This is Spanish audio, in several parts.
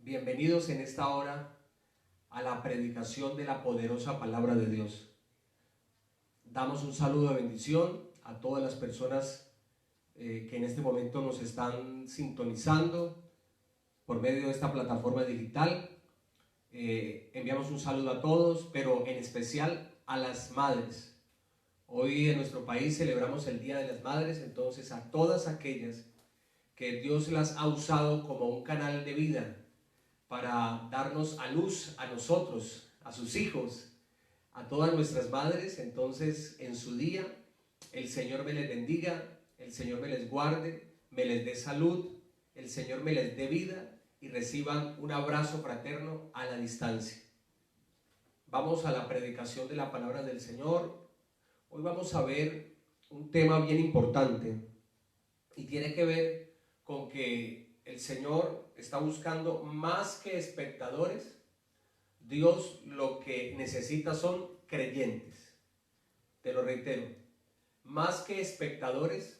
Bienvenidos en esta hora a la predicación de la poderosa palabra de Dios. Damos un saludo de bendición a todas las personas que en este momento nos están sintonizando por medio de esta plataforma digital. Enviamos un saludo a todos, pero en especial a las madres. Hoy en nuestro país celebramos el Día de las Madres, entonces a todas aquellas que Dios las ha usado como un canal de vida para darnos a luz a nosotros, a sus hijos, a todas nuestras madres. Entonces en su día el Señor me les bendiga, el Señor me les guarde, me les dé salud, el Señor me les dé vida y reciban un abrazo fraterno a la distancia. Vamos a la predicación de la palabra del Señor. Hoy vamos a ver un tema bien importante y tiene que ver con que el Señor está buscando más que espectadores. Dios lo que necesita son creyentes. Te lo reitero, más que espectadores,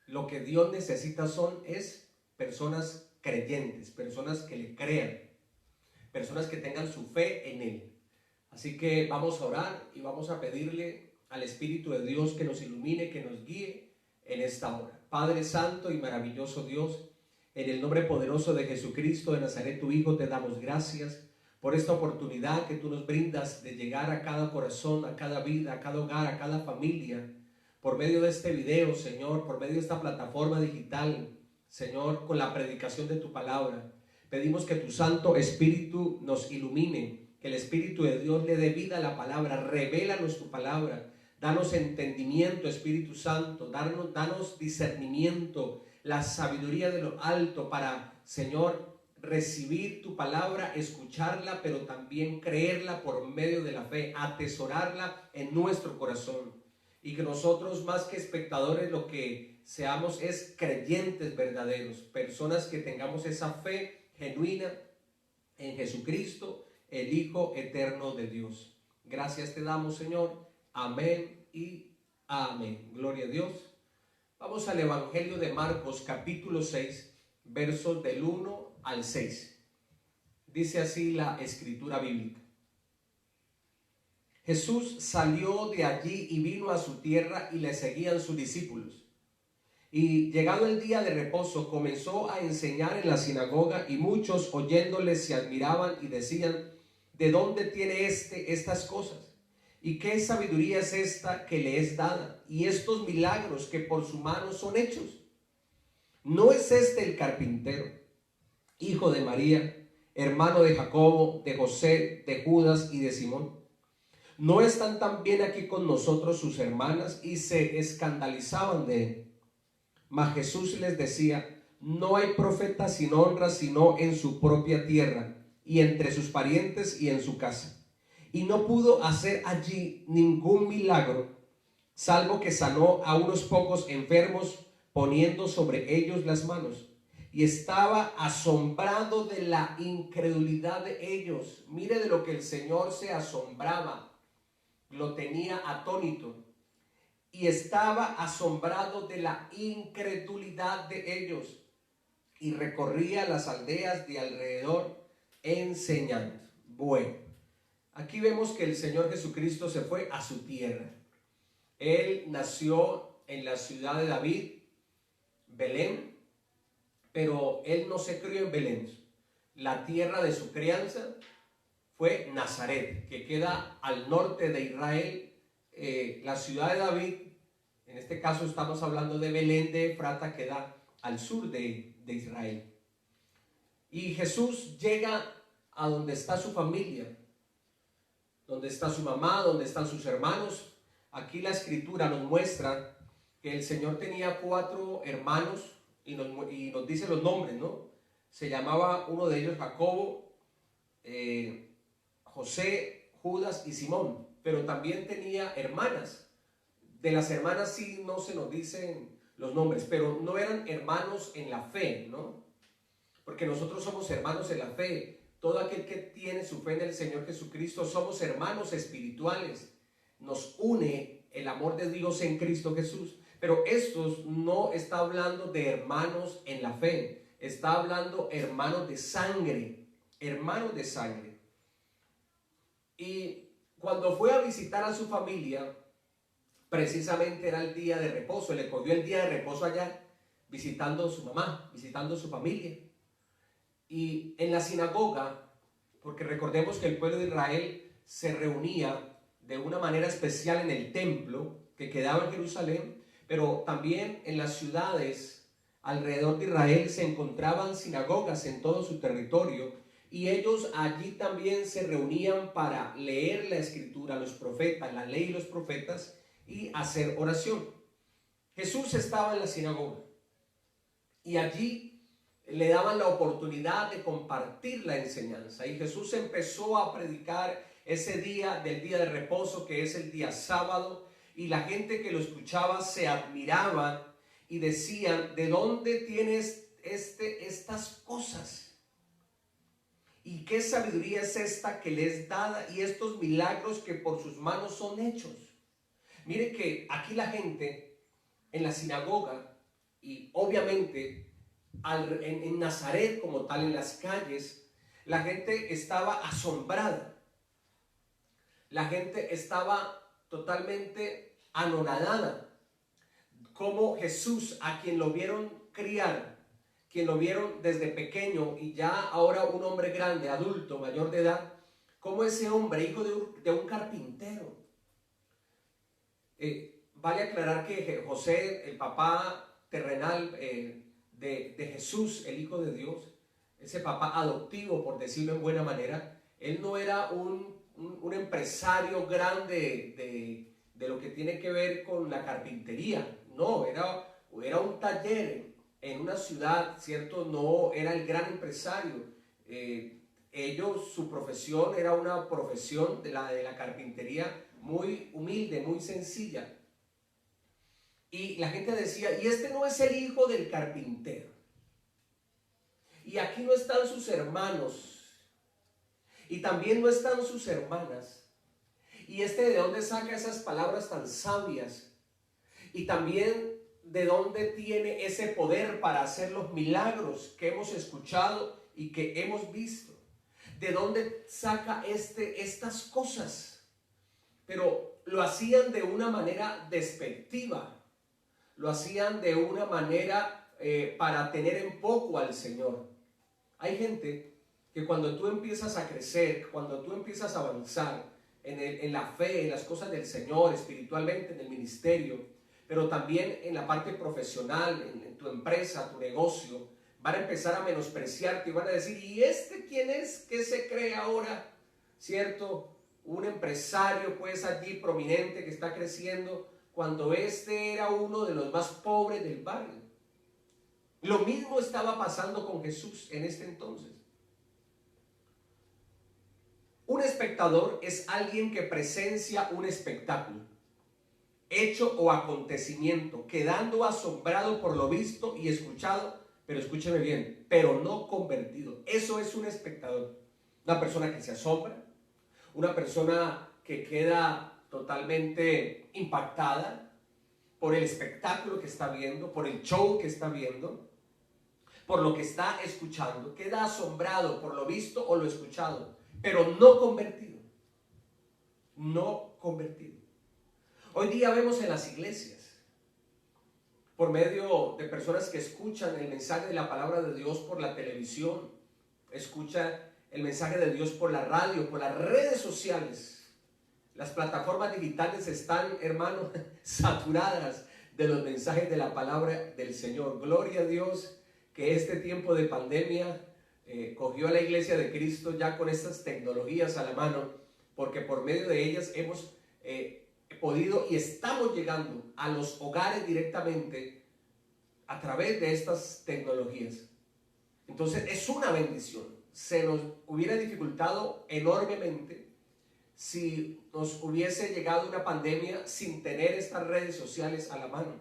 lo que Dios necesita es personas creyentes, personas que le crean, personas que tengan su fe en Él. Así que vamos a orar y vamos a pedirle al Espíritu de Dios que nos ilumine, que nos guíe en esta hora. Padre santo y maravilloso Dios, en el nombre poderoso de Jesucristo de Nazaret, tu Hijo, te damos gracias por esta oportunidad que tú nos brindas de llegar a cada corazón, a cada vida, a cada hogar, a cada familia, por medio de este video, Señor, por medio de esta plataforma digital, Señor, con la predicación de tu palabra. Pedimos que tu Santo Espíritu nos ilumine, que el Espíritu de Dios le dé vida a la palabra, revélanos tu palabra, danos entendimiento, Espíritu Santo, danos discernimiento, la sabiduría de lo alto para, Señor, recibir tu palabra, escucharla, pero también creerla por medio de la fe, atesorarla en nuestro corazón. Y que nosotros, más que espectadores, lo que seamos es creyentes verdaderos, personas que tengamos esa fe genuina en Jesucristo, el Hijo eterno de Dios. Gracias te damos, Señor. Amén y amén. Gloria a Dios. Vamos al Evangelio de Marcos, capítulo 6, versos del 1 al 6. Dice así la escritura bíblica. Jesús salió de allí y vino a su tierra y le seguían sus discípulos. Y llegado el día de reposo, comenzó a enseñar en la sinagoga y muchos oyéndole se admiraban y decían: ¿de dónde tiene estas cosas? ¿Y qué sabiduría es esta que le es dada? Y estos milagros que por su mano son hechos. ¿No es este el carpintero, hijo de María, hermano de Jacobo, de José, de Judas y de Simón? ¿No están también aquí con nosotros sus hermanas? Y se escandalizaban de él. Mas Jesús les decía: no hay profeta sin honra sino en su propia tierra y entre sus parientes y en su casa. Y no pudo hacer allí ningún milagro, salvo que sanó a unos pocos enfermos poniendo sobre ellos las manos. Y estaba asombrado de la incredulidad de ellos. Mire de lo que el Señor se asombraba, lo tenía atónito. Y estaba asombrado de la incredulidad de ellos. Y recorría las aldeas de alrededor enseñando. Bueno, aquí vemos que el Señor Jesucristo se fue a su tierra. Él nació en la ciudad de David, Belén, pero él no se crió en Belén. La tierra de su crianza fue Nazaret, que queda al norte de Israel. La ciudad de David, en este caso estamos hablando de Belén de Efrata, queda al sur de Israel. Y Jesús llega a donde está su familia, donde está su mamá, donde están sus hermanos. Aquí la escritura nos muestra que el Señor tenía 4 hermanos y nos dice los nombres, ¿no? Se llamaba uno de ellos Jacobo, José, Judas y Simón, pero también tenía hermanas. De las hermanas sí no se nos dicen los nombres, pero no eran hermanos en la fe, ¿no? Porque nosotros somos hermanos en la fe. Todo aquel que tiene su fe en el Señor Jesucristo, somos hermanos espirituales. Nos une el amor de Dios en Cristo Jesús. Pero estos no está hablando de hermanos en la fe. está hablando hermanos de sangre, hermanos de sangre. Y cuando fue a visitar a su familia, precisamente era el día de reposo, le cogió el día de reposo allá, visitando a su mamá, visitando a su familia. Y en la sinagoga, porque recordemos que el pueblo de Israel se reunía de una manera especial en el templo que quedaba en Jerusalén, pero también en las ciudades alrededor de Israel se encontraban sinagogas en todo su territorio, y ellos allí también se reunían para leer la escritura, los profetas, la ley y los profetas, y hacer oración. Jesús estaba en la sinagoga y allí le daban la oportunidad de compartir la enseñanza, y Jesús empezó a predicar ese día del día de reposo, que es el día sábado, y la gente que lo escuchaba se admiraba y decían: ¿de dónde tienes estas cosas? ¿Y qué sabiduría es esta que le es dada, y estos milagros que por sus manos son hechos? Mire que aquí la gente en la sinagoga, y obviamente en Nazaret como tal, en las calles, la gente estaba asombrada. La gente estaba totalmente anonadada. Como Jesús, a quien lo vieron criar, quien lo vieron desde pequeño y ya ahora un hombre grande, adulto, mayor de edad, como ese hombre, hijo de un carpintero. Vale aclarar que José, el papá terrenal de Jesús, el Hijo de Dios, ese papá adoptivo, por decirlo en buena manera, él no era un empresario grande de lo que tiene que ver con la carpintería. No, era un taller en una ciudad, ¿cierto? No era el gran empresario. Su profesión era una profesión de la carpintería muy humilde, muy sencilla. Y la gente decía: y este no es el hijo del carpintero, y aquí no están sus hermanos, y también no están sus hermanas, y de dónde saca esas palabras tan sabias, y también de dónde tiene ese poder para hacer los milagros que hemos escuchado y que hemos visto. ¿De dónde saca estas cosas? Pero lo hacían de una manera despectiva, lo hacían de una manera para tener en poco al Señor. Hay gente que cuando tú empiezas a crecer, cuando tú empiezas a avanzar en la fe, en las cosas del Señor, espiritualmente, en el ministerio, pero también en la parte profesional, en tu empresa, tu negocio, van a empezar a menospreciarte y van a decir: ¿y este quién es? ¿Qué se cree ahora? ¿Cierto? Un empresario pues allí prominente que está creciendo, cuando este era uno de los más pobres del barrio. Lo mismo estaba pasando con Jesús en este entonces. Un espectador es alguien que presencia un espectáculo, hecho o acontecimiento, quedando asombrado por lo visto y escuchado, pero escúcheme bien, pero no convertido. Eso es un espectador. Una persona que se asombra, una persona que queda totalmente impactada por el espectáculo que está viendo, por el show que está viendo, por lo que está escuchando, queda asombrado por lo visto o lo escuchado, pero no convertido. No convertido. Hoy día vemos en las iglesias, por medio de personas que escuchan el mensaje de la palabra de Dios por la televisión, escuchan el mensaje de Dios por la radio, por las redes sociales. Las plataformas digitales están, hermanos, saturadas de los mensajes de la palabra del Señor. Gloria a Dios que este tiempo de pandemia cogió a la iglesia de Cristo ya con estas tecnologías a la mano, porque por medio de ellas hemos podido y estamos llegando a los hogares directamente a través de estas tecnologías. Entonces es una bendición. Se nos hubiera dificultado enormemente si nos hubiese llegado una pandemia sin tener estas redes sociales a la mano.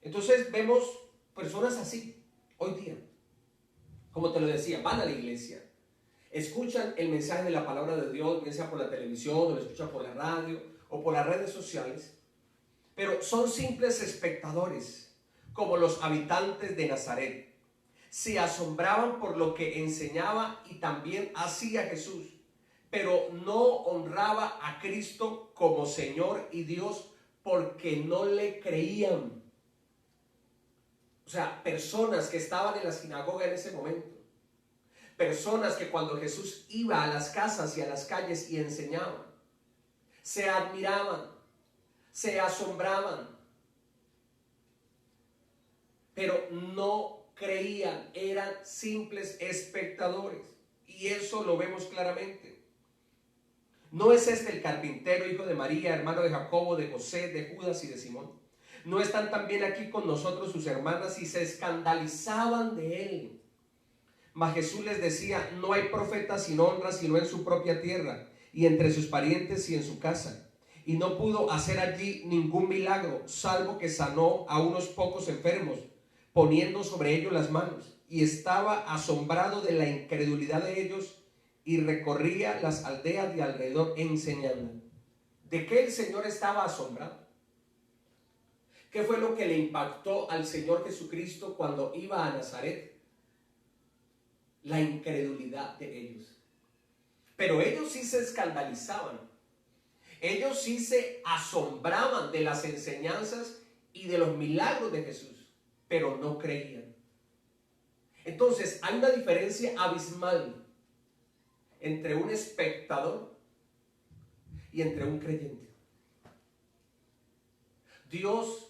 Entonces vemos personas así hoy día. Como te lo decía, van a la iglesia, escuchan el mensaje de la palabra de Dios, bien sea por la televisión, o lo escuchan por la radio, o por las redes sociales, pero son simples espectadores, como los habitantes de Nazaret. se asombraban por lo que enseñaba y también hacía Jesús, pero no honraba a Cristo como Señor y Dios porque no le creían. O sea, personas que estaban en la sinagoga en ese momento, personas que cuando Jesús iba a las casas y a las calles y enseñaba, se admiraban, se asombraban, pero no creían, eran simples espectadores. Y eso lo vemos claramente. ¿No es este el carpintero, hijo de María, hermano de Jacobo, de José, de Judas y de Simón? ¿No están también aquí con nosotros sus hermanas? Y se escandalizaban de él. Mas Jesús les decía: no hay profeta sin honra sino en su propia tierra y entre sus parientes y en su casa. Y no pudo hacer allí ningún milagro, salvo que sanó a unos pocos enfermos, poniendo sobre ellos las manos. Y estaba asombrado de la incredulidad de ellos y recorría las aldeas de alrededor enseñando. ¿De qué el Señor estaba asombrado? ¿Qué fue lo que le impactó al Señor Jesucristo cuando iba a Nazaret? La incredulidad de ellos. Pero ellos sí se escandalizaban. Ellos sí se asombraban de las enseñanzas y de los milagros de Jesús, pero no creían. Entonces hay una diferencia abismal entre un espectador y entre un creyente. Dios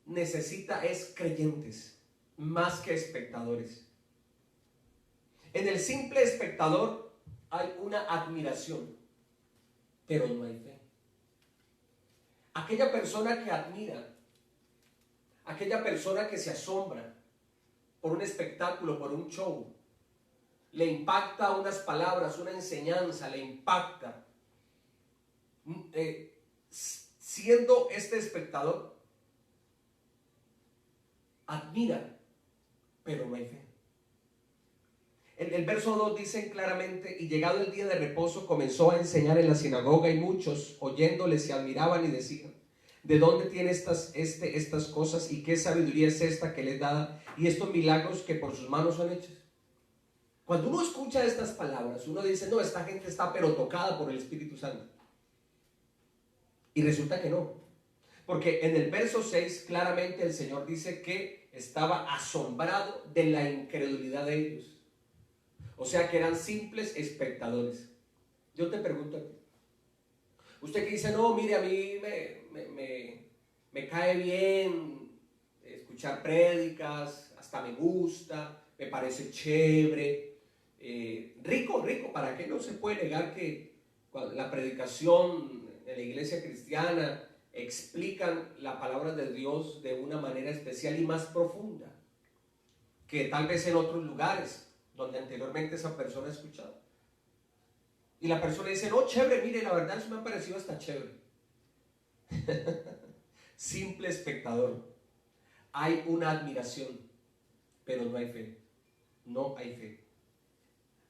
necesita creyentes más que espectadores. En el simple espectador hay una admiración, pero no hay fe. Aquella persona que admira, aquella persona que se asombra por un espectáculo, por un show, le impacta unas palabras, una enseñanza, le impacta. Siendo este espectador, admira, pero no hay fe. El verso 2 dice claramente: y llegado el día de reposo comenzó a enseñar en la sinagoga, y muchos oyéndole se admiraban y decían: ¿de dónde tiene estas cosas? ¿Y qué sabiduría es esta que le da? Y estos milagros que por sus manos son hechos. Cuando uno escucha estas palabras, uno dice: no, esta gente está pero tocada por el Espíritu Santo. Y resulta que no. Porque en el verso 6 claramente el Señor dice que estaba asombrado de la incredulidad de ellos. O sea que eran simples espectadores. Yo te pregunto a ti, usted que dice: no, mire, a mí me cae bien escuchar prédicas, hasta me gusta, me parece chévere, rico, ¿para qué no se puede negar que la predicación en la iglesia cristiana explican la palabra de Dios de una manera especial y más profunda que tal vez en otros lugares donde anteriormente esa persona ha escuchado? Y la persona dice: no, chévere, mire, la verdad eso me ha parecido hasta chévere. Simple espectador. Hay una admiración, pero no hay fe. No hay fe.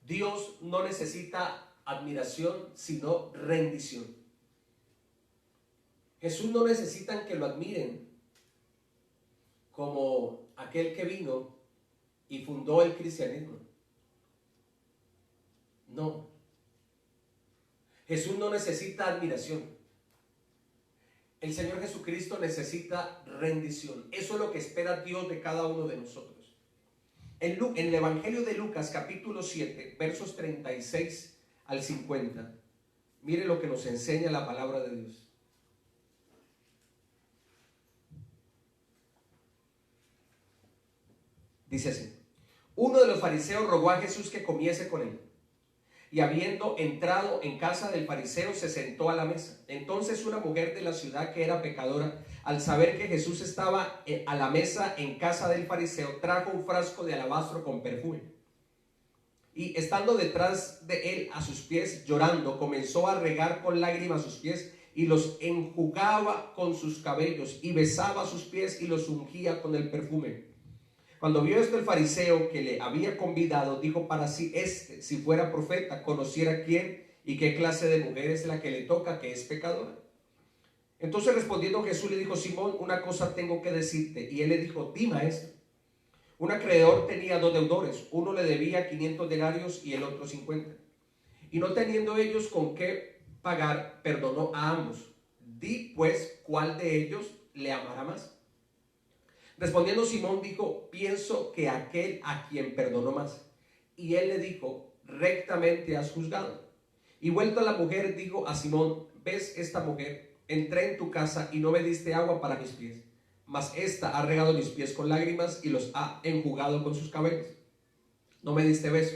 Dios no necesita admiración, sino rendición. Jesús no necesita que lo admiren como aquel que vino y fundó el cristianismo. No. Jesús no necesita admiración. El Señor Jesucristo necesita rendición. Eso es lo que espera Dios de cada uno de nosotros. En el Evangelio de Lucas, capítulo 7, versos 36 al 50, mire lo que nos enseña la palabra de Dios. Dice así: uno de los fariseos rogó a Jesús que comiese con él. Y habiendo entrado en casa del fariseo, se sentó a la mesa. Entonces una mujer de la ciudad, que era pecadora, al saber que Jesús estaba a la mesa en casa del fariseo, trajo un frasco de alabastro con perfume. Y estando detrás de él a sus pies, llorando, comenzó a regar con lágrimas sus pies y los enjugaba con sus cabellos, y besaba sus pies y los ungía con el perfume. Cuando vio esto el fariseo que le había convidado, dijo para sí: si fuera profeta, conociera quién y qué clase de mujer es la que le toca, que es pecadora. Entonces respondiendo Jesús le dijo: Simón, una cosa tengo que decirte. Y él le dijo: di, maestro. Un acreedor tenía dos deudores, uno le debía 500 denarios y el otro 50. Y no teniendo ellos con qué pagar, perdonó a ambos. Di pues, ¿cuál de ellos le amará más? Respondiendo Simón dijo, pienso que aquel a quien perdonó más. Y él le dijo, rectamente has juzgado. Y vuelto a la mujer, dijo a Simón, ¿ves esta mujer? Entré en tu casa y no me diste agua para mis pies, mas esta ha regado mis pies con lágrimas y los ha enjugado con sus cabellos. No me diste beso,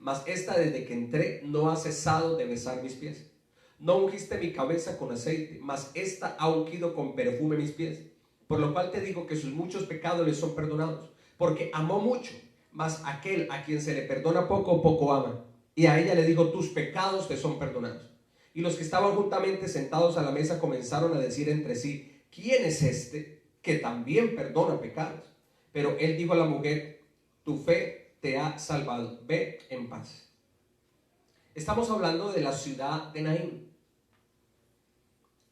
mas esta desde que entré no ha cesado de besar mis pies. No ungiste mi cabeza con aceite, mas esta ha ungido con perfume mis pies. Por lo cual te digo que sus muchos pecados le son perdonados, porque amó mucho, mas aquel a quien se le perdona poco, poco ama. Y a ella le dijo, tus pecados te son perdonados. Y los que estaban juntamente sentados a la mesa comenzaron a decir entre sí, ¿quién es este que también perdona pecados? Pero él dijo a la mujer, tu fe te ha salvado, ve en paz. Estamos hablando de la ciudad de Naín.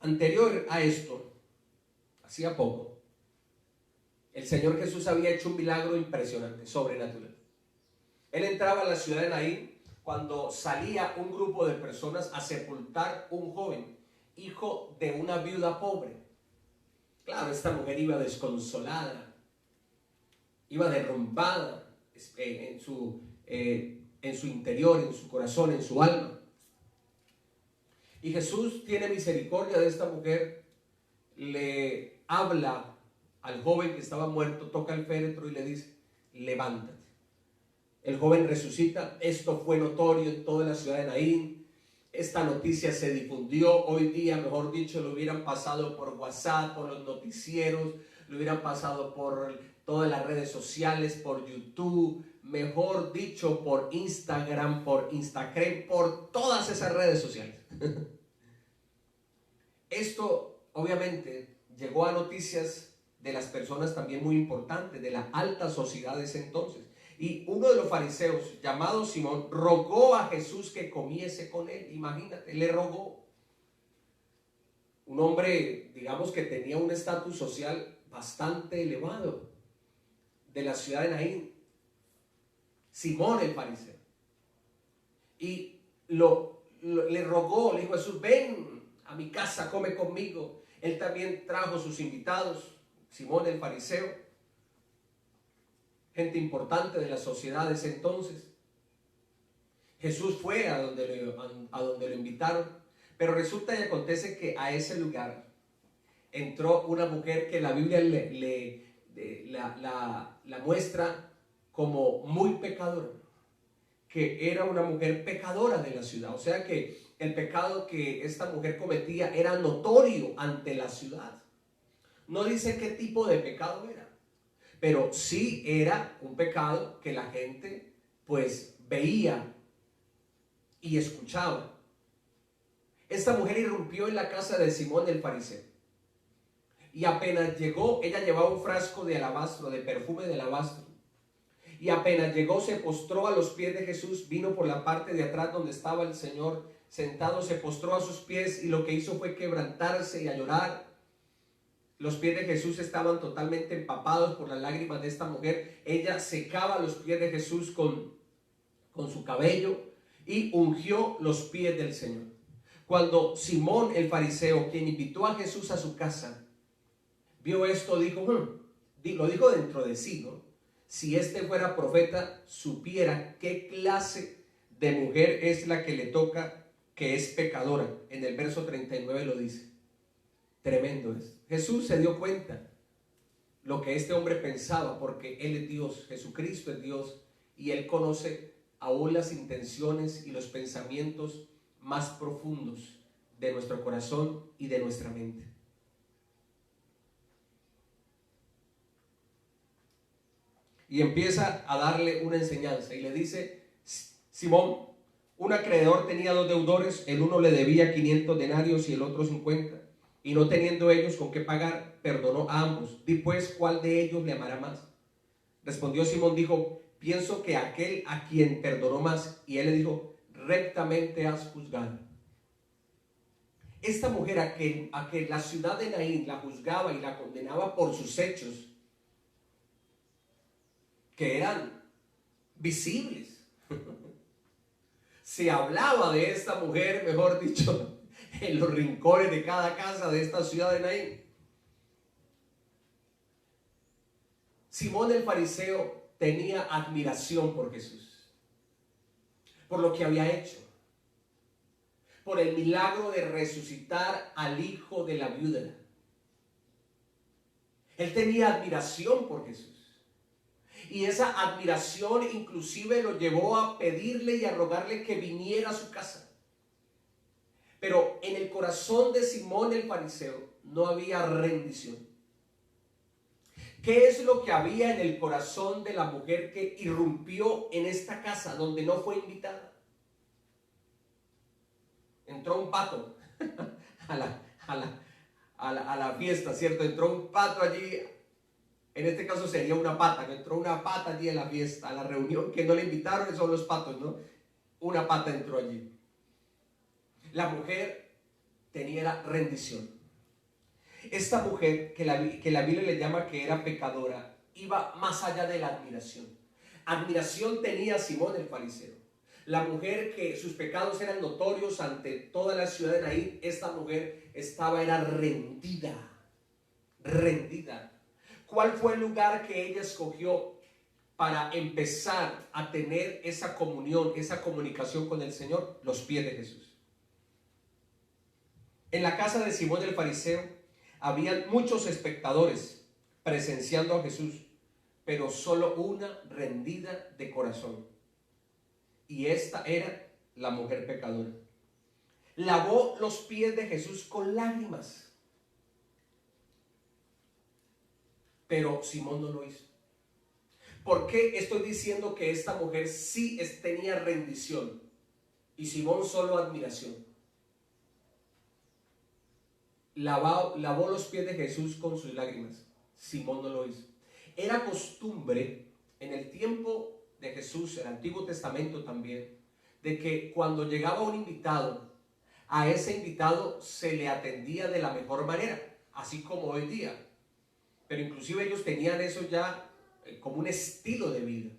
Anterior a esto, hacía poco, el Señor Jesús había hecho un milagro impresionante, sobrenatural. Él entraba a la ciudad de Naín cuando salía un grupo de personas a sepultar un joven, hijo de una viuda pobre. Claro, esta mujer iba desconsolada, iba derrumbada en su interior, en su corazón, en su alma. Y Jesús tiene misericordia de esta mujer, le habla al joven que estaba muerto, toca el féretro y le dice, levántate. El joven resucita. Esto fue notorio en toda la ciudad de Naín. Esta noticia se difundió. Hoy día, mejor dicho, lo hubieran pasado por WhatsApp, por los noticieros, lo hubieran pasado por todas las redes sociales, por YouTube, mejor dicho, por Instagram, por todas esas redes sociales. Esto obviamente llegó a noticias de las personas también muy importantes, de la alta sociedad de ese entonces. Y uno de los fariseos, llamado Simón, rogó a Jesús que comiese con él. Imagínate, le rogó. Un hombre, digamos, que tenía un estatus social bastante elevado, de la ciudad de Naín. Simón el fariseo. Y le rogó, le dijo a Jesús, ven a mi casa, come conmigo. Él también trajo sus invitados, Simón el fariseo, gente importante de la sociedad de ese entonces. Jesús fue a donde lo invitaron, pero resulta y acontece que a ese lugar entró una mujer que la Biblia la muestra como muy pecadora, que era una mujer pecadora de la ciudad. O sea que el pecado que esta mujer cometía era notorio ante la ciudad. No dice qué tipo de pecado era, pero sí era un pecado que la gente pues veía y escuchaba. Esta mujer irrumpió en la casa de Simón el fariseo. Y apenas llegó, ella llevaba un frasco de alabastro, de perfume de alabastro. Y apenas llegó, se postró a los pies de Jesús, vino por la parte de atrás donde estaba el Señor sentado, se postró a sus pies y lo que hizo fue quebrantarse y a llorar. Los pies de Jesús estaban totalmente empapados por las lágrimas de esta mujer. Ella secaba los pies de Jesús con su cabello y ungió los pies del Señor. Cuando Simón el fariseo, quien invitó a Jesús a su casa, vio esto, dijo, lo dijo dentro de sí, ¿no? Si este fuera profeta, supiera qué clase de mujer es la que le toca, que es pecadora. En el verso 39 lo dice. Tremendo es. Jesús se dio cuenta lo que este hombre pensaba, porque Él es Dios, Jesucristo es Dios, y Él conoce aún las intenciones y los pensamientos más profundos de nuestro corazón y de nuestra mente. Y empieza a darle una enseñanza y le dice, Simón, un acreedor tenía dos deudores, el uno le debía 500 denarios y el otro 50, y no teniendo ellos con qué pagar, perdonó a ambos. Di pues, ¿cuál de ellos le amará más? Respondió Simón, dijo, pienso que aquel a quien perdonó más. Y él le dijo, rectamente has juzgado. Esta mujer a que la ciudad de Naín la juzgaba y la condenaba por sus hechos, que eran visibles. Se hablaba de esta mujer, mejor dicho, en los rincones de cada casa de esta ciudad de Naín. Simón el fariseo tenía admiración por Jesús, por lo que había hecho, por el milagro de resucitar al hijo de la viuda. Él tenía admiración por Jesús. Y esa admiración inclusive lo llevó a pedirle y a rogarle que viniera a su casa. Pero en el corazón de Simón el fariseo no había rendición. ¿Qué es lo que había en el corazón de la mujer que irrumpió en esta casa donde no fue invitada? Entró un pato a la fiesta, ¿cierto? Entró un pato allí. En este caso sería una pata, que entró una pata allí en la fiesta, a la reunión que no le invitaron, son los patos, ¿no? Una pata entró allí. La mujer tenía rendición. Esta mujer, que la Biblia le llama que era pecadora, iba más allá de la admiración. Admiración tenía Simón el fariseo. La mujer que sus pecados eran notorios ante toda la ciudad de Naín, esta mujer era rendida. Rendida. ¿Cuál fue el lugar que ella escogió para empezar a tener esa comunión, esa comunicación con el Señor? Los pies de Jesús. En la casa de Simón el fariseo había muchos espectadores presenciando a Jesús, pero solo una rendida de corazón. Y esta era la mujer pecadora. Lavó los pies de Jesús con lágrimas. Pero Simón no lo hizo. ¿Por qué estoy diciendo que esta mujer sí tenía rendición y Simón solo admiración? Lavó los pies de Jesús con sus lágrimas. Simón no lo hizo. Era costumbre en el tiempo de Jesús, el Antiguo Testamento también, de que cuando llegaba un invitado, a ese invitado se le atendía de la mejor manera, así como hoy día. Pero inclusive ellos tenían eso ya como un estilo de vida.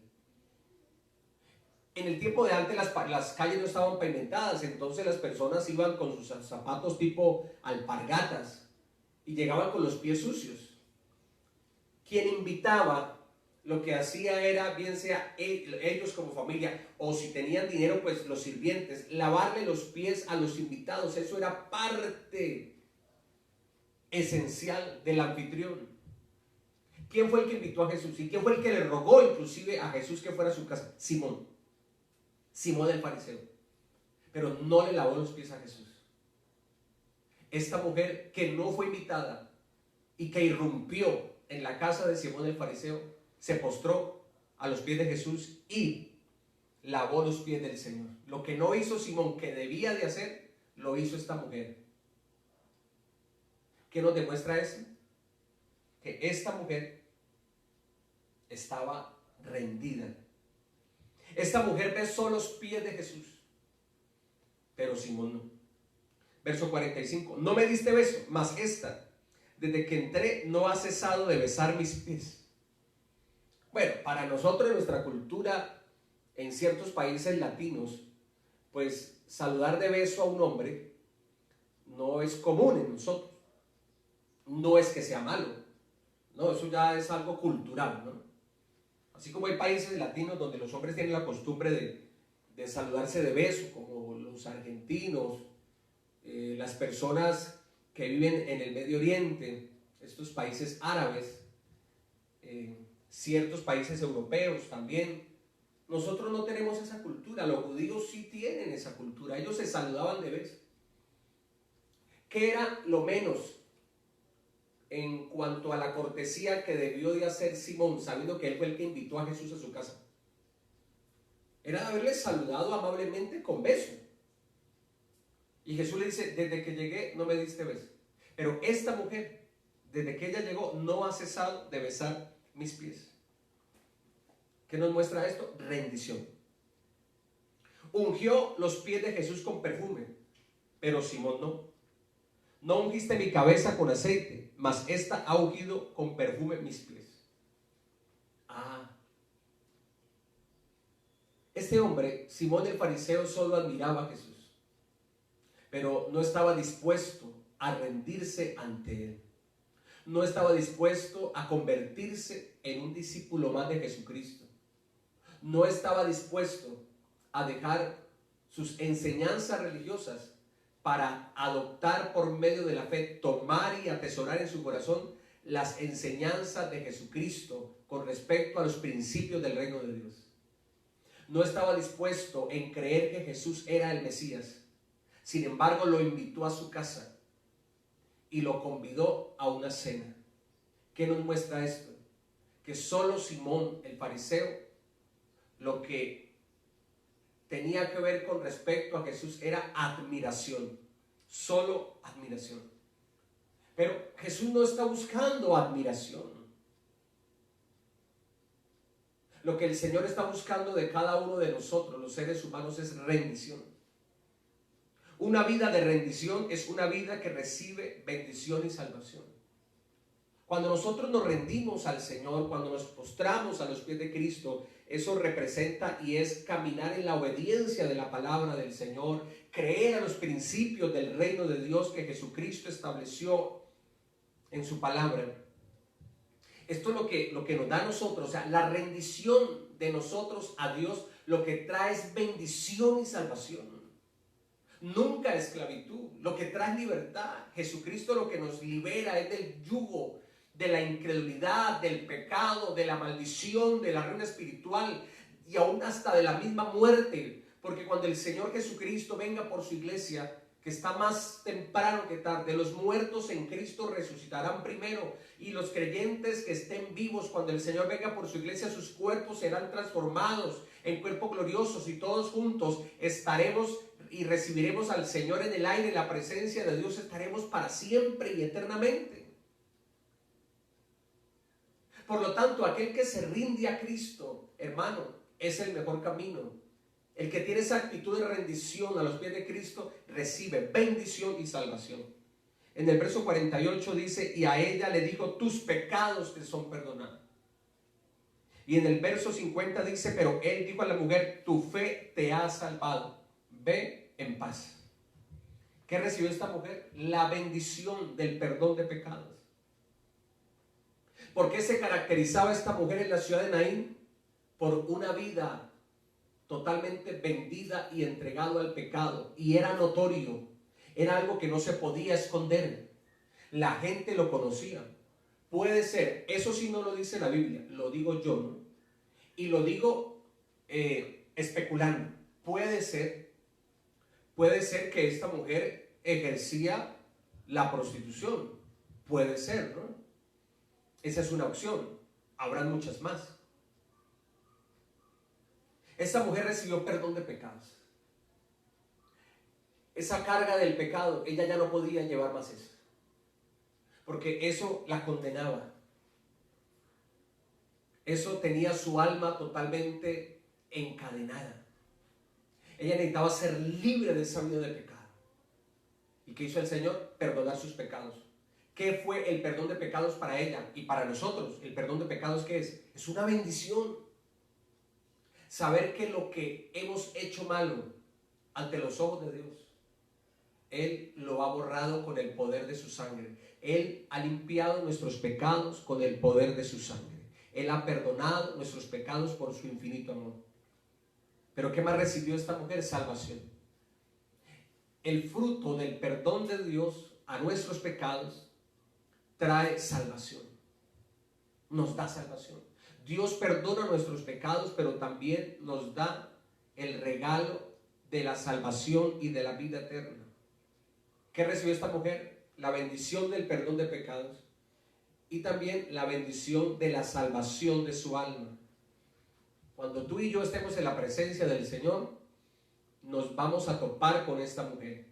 En el tiempo de antes las calles no estaban pavimentadas, entonces las personas iban con sus zapatos tipo alpargatas y llegaban con los pies sucios. Quien invitaba, lo que hacía era, bien sea ellos como familia, o si tenían dinero, pues los sirvientes, lavarle los pies a los invitados. Eso era parte esencial del anfitrión. ¿Quién fue el que invitó a Jesús? ¿Y quién fue el que le rogó inclusive a Jesús que fuera a su casa? Simón el fariseo. Pero no le lavó los pies a Jesús. Esta mujer que no fue invitada y que irrumpió en la casa de Simón el fariseo, se postró a los pies de Jesús y lavó los pies del Señor. Lo que no hizo Simón, que debía de hacer, lo hizo esta mujer. ¿Qué nos demuestra eso? Que esta mujer estaba rendida. Esta mujer besó los pies de Jesús, pero Simón no. Verso 45. No me diste beso, mas esta, desde que entré, no ha cesado de besar mis pies. Bueno, para nosotros en nuestra cultura, en ciertos países latinos, pues saludar de beso a un hombre no es común en nosotros. No es que sea malo, no, eso ya es algo cultural, ¿no? Así como hay países latinos donde los hombres tienen la costumbre de saludarse de beso, como los argentinos, las personas que viven en el Medio Oriente, estos países árabes, ciertos países europeos también. Nosotros no tenemos esa cultura, los judíos sí tienen esa cultura, ellos se saludaban de beso. ¿Qué era lo menos en cuanto a la cortesía que debió de hacer Simón, sabiendo que él fue el que invitó a Jesús a su casa? Era haberle saludado amablemente con beso. Y Jesús le dice, desde que llegué no me diste beso. Pero esta mujer, desde que ella llegó, no ha cesado de besar mis pies. ¿Qué nos muestra esto? Rendición. Ungió los pies de Jesús con perfume, pero Simón no. No ungiste mi cabeza con aceite, mas esta ha ungido con perfume mis pies. Este hombre, Simón el fariseo, solo admiraba a Jesús, pero no estaba dispuesto a rendirse ante él. No estaba dispuesto a convertirse en un discípulo más de Jesucristo. No estaba dispuesto a dejar sus enseñanzas religiosas para adoptar por medio de la fe, tomar y atesorar en su corazón las enseñanzas de Jesucristo con respecto a los principios del reino de Dios. No estaba dispuesto en creer que Jesús era el Mesías. Sin embargo, lo invitó a su casa y lo convidó a una cena. ¿Qué nos muestra esto? Que solo Simón el fariseo, lo que tenía que ver con respecto a Jesús era admiración, solo admiración. Pero Jesús no está buscando admiración. Lo que el Señor está buscando de cada uno de nosotros, los seres humanos, es rendición. Una vida de rendición es una vida que recibe bendición y salvación. Cuando nosotros nos rendimos al Señor, cuando nos postramos a los pies de Cristo, eso representa y es caminar en la obediencia de la palabra del Señor, creer a los principios del reino de Dios que Jesucristo estableció en su palabra. Esto es lo que nos da a nosotros, o sea, la rendición de nosotros a Dios, lo que trae es bendición y salvación. Nunca esclavitud, lo que trae libertad. Jesucristo lo que nos libera es del yugo, de la incredulidad, del pecado, de la maldición, de la ruina espiritual y aún hasta de la misma muerte. Porque cuando el Señor Jesucristo venga por su iglesia, que está más temprano que tarde, los muertos en Cristo resucitarán primero y los creyentes que estén vivos cuando el Señor venga por su iglesia, sus cuerpos serán transformados en cuerpos gloriosos y todos juntos estaremos y recibiremos al Señor en el aire, en la presencia de Dios, estaremos para siempre y eternamente. Por lo tanto, aquel que se rinde a Cristo, hermano, es el mejor camino. El que tiene esa actitud de rendición a los pies de Cristo recibe bendición y salvación. En el verso 48 dice, y a ella le dijo, tus pecados te son perdonados. Y en el verso 50 dice, pero él dijo a la mujer, tu fe te ha salvado, ve en paz. ¿Qué recibió esta mujer? La bendición del perdón de pecados. ¿Por qué se caracterizaba esta mujer en la ciudad de Naín? Por una vida totalmente vendida y entregado al pecado, y era notorio, era algo que no se podía esconder, la gente lo conocía. Puede ser, eso sí no lo dice la Biblia, lo digo yo, ¿no? Y lo digo especulando. Puede ser que esta mujer ejercía la prostitución, puede ser, ¿no? Esa es una opción, habrán muchas más. Esta mujer recibió perdón de pecados. Esa carga del pecado, ella ya no podía llevar más eso, porque eso la condenaba. Eso tenía su alma totalmente encadenada. Ella necesitaba ser libre de esa vida de pecado. ¿Y qué hizo el Señor? Perdonar sus pecados. ¿Qué fue el perdón de pecados para ella y para nosotros? El perdón de pecados, ¿qué es? Es una bendición. Saber que lo que hemos hecho malo ante los ojos de Dios, Él lo ha borrado con el poder de su sangre. Él ha limpiado nuestros pecados con el poder de su sangre. Él ha perdonado nuestros pecados por su infinito amor. Pero ¿qué más recibió esta mujer? Salvación. El fruto del perdón de Dios a nuestros pecados trae salvación. Nos da salvación. Dios perdona nuestros pecados, pero también nos da el regalo de la salvación y de la vida eterna. ¿Qué recibió esta mujer? La bendición del perdón de pecados y también la bendición de la salvación de su alma. Cuando tú y yo estemos en la presencia del Señor, nos vamos a topar con esta mujer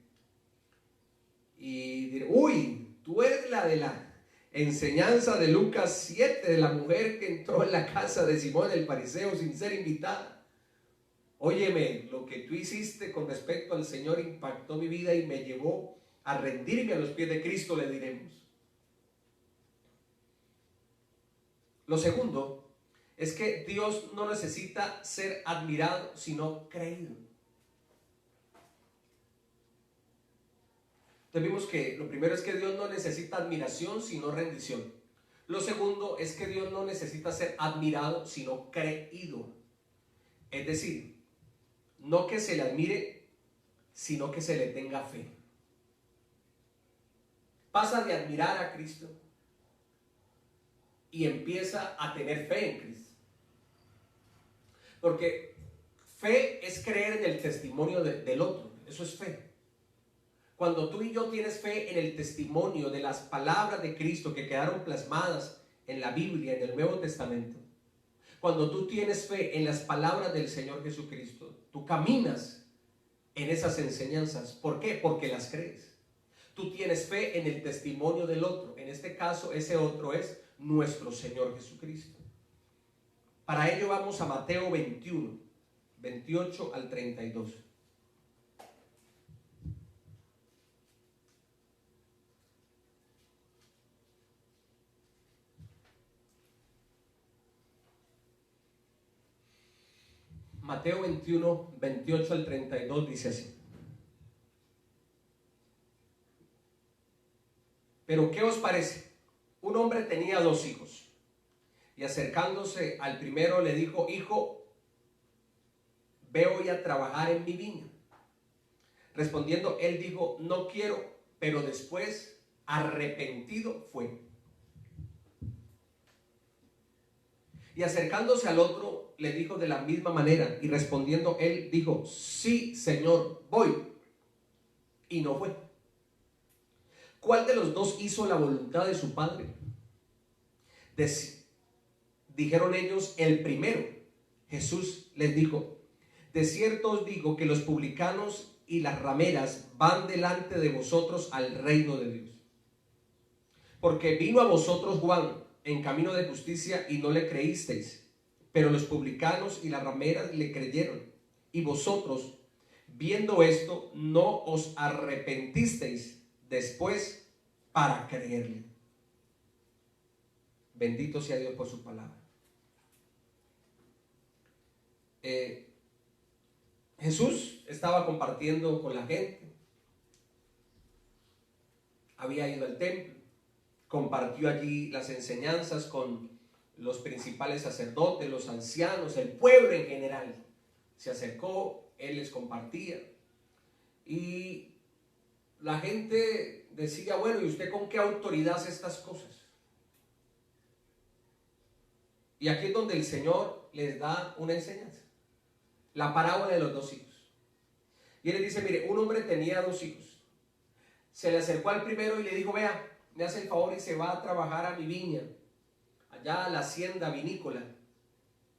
y diré, uy, tú eres la de la enseñanza de Lucas 7, de la mujer que entró en la casa de Simón el fariseo sin ser invitada. Óyeme, lo que tú hiciste con respecto al Señor impactó mi vida y me llevó a rendirme a los pies de Cristo, le diremos. Lo segundo es que Dios no necesita ser admirado, sino creído. Entonces vimos que lo primero es que Dios no necesita admiración, sino rendición. Lo segundo es que Dios no necesita ser admirado, sino creído. Es decir, no que se le admire, sino que se le tenga fe. Pasa de admirar a Cristo y empieza a tener fe en Cristo. Porque fe es creer en el testimonio del otro. Eso es fe. Cuando tú y yo tienes fe en el testimonio de las palabras de Cristo que quedaron plasmadas en la Biblia, en el Nuevo Testamento, cuando tú tienes fe en las palabras del Señor Jesucristo, tú caminas en esas enseñanzas. ¿Por qué? Porque las crees. Tú tienes fe en el testimonio del otro. En este caso, ese otro es nuestro Señor Jesucristo. Para ello vamos a Mateo 21, 28 al 32. Mateo 21, 28 al 32 dice así. Pero ¿qué os parece? Un hombre tenía 2 hijos, y acercándose al primero le dijo: hijo, ve hoy a trabajar en mi viña. Respondiendo él dijo: no quiero, pero después arrepentido fue. Y acercándose al otro le dijo de la misma manera, y respondiendo él dijo: sí, Señor, voy. Y no fue. ¿Cuál de los 2 hizo la voluntad de su padre? Dijeron ellos: el primero. Jesús les dijo: de cierto os digo que los publicanos y las rameras van delante de vosotros al reino de Dios. Porque vino a vosotros Juan en camino de justicia y no le creísteis, pero los publicanos y las rameras le creyeron. Y vosotros, viendo esto, no os arrepentisteis después para creerle. Bendito sea Dios por su palabra. Jesús estaba compartiendo con la gente. Había ido al templo, compartió allí las enseñanzas con los principales sacerdotes, los ancianos, el pueblo en general. Se acercó, él les compartía. Y la gente decía: bueno, ¿y usted con qué autoridad hace estas cosas? Y aquí es donde el Señor les da una enseñanza. La parábola de los 2 hijos. Y él les dice: mire, un hombre tenía 2 hijos. Se le acercó al primero y le dijo: vea, me hace el favor y se va a trabajar a mi viña, allá a la hacienda vinícola.